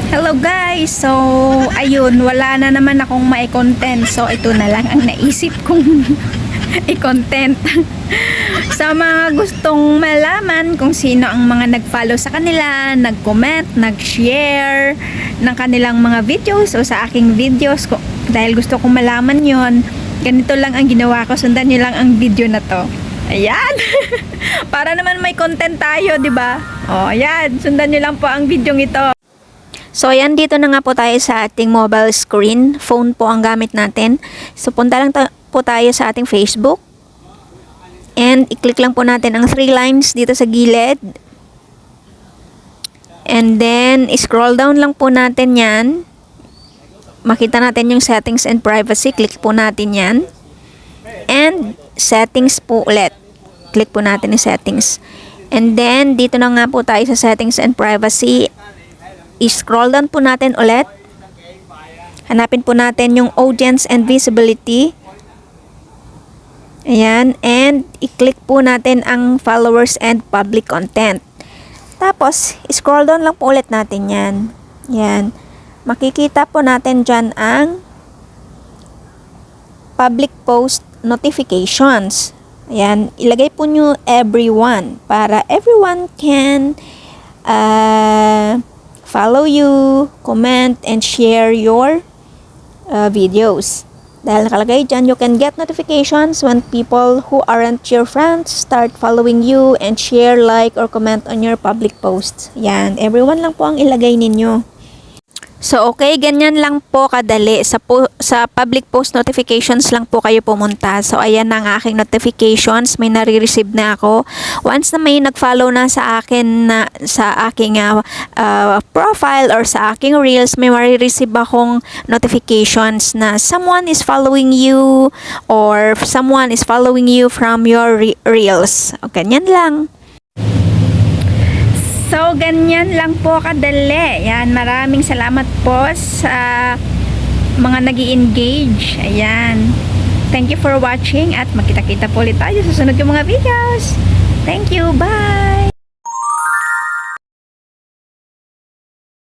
Hello guys! So, ayun, wala na naman akong mai-content. So, ito na lang ang naisip kong i-content. Sa mga gustong malaman kung sino ang mga nag-follow sa kanila, nag-comment, nag-share ng kanilang mga videos o sa aking videos, dahil gusto kong malaman yon, ganito lang ang ginawa ko. Sundan nyo lang ang video na to. Ayan! Para naman may content tayo, di ba? O, ayan. Sundan nyo lang po ang video ito. So, ayan, dito na nga po tayo sa ating mobile screen. Phone po ang gamit natin. So, punta lang po tayo sa ating Facebook. And, i-click lang po natin ang 3 lines dito sa gilid. And then, scroll down lang po natin yan. Makita natin yung settings and privacy. Click po natin yan. And, settings po ulit. Click po natin yung settings. And then, dito na nga po tayo sa settings and privacy. I-scroll down po natin ulit. Hanapin po natin yung audience and visibility. Ayan. And, i-click po natin ang followers and public content. Tapos, scroll down lang po ulit natin yan. Ayan. Makikita po natin dyan ang public post notifications. Ayan. Ilagay po nyo everyone para everyone can follow you, comment, and share your videos. Dahil nakalagay dyan, you can get notifications when people who aren't your friends start following you and share, like, or comment on your public posts. Yan, everyone lang po ang ilagay ninyo. So, okay, ganyan lang po kadali. Sa public post notifications lang po kayo pumunta. So, ayan na ang aking notifications. May nare-receive na ako. Once na may nag-follow na sa akin, sa aking profile or sa aking reels, may marireceive akong notifications na someone is following you or someone is following you from your reels. O, ganyan lang. So, ganyan lang po kadali. Yan, maraming salamat po sa mga nag-i-engage. Ayan. Thank you for watching at magkita-kita po ulit tayo sa susunod yung mga videos. Thank you. Bye!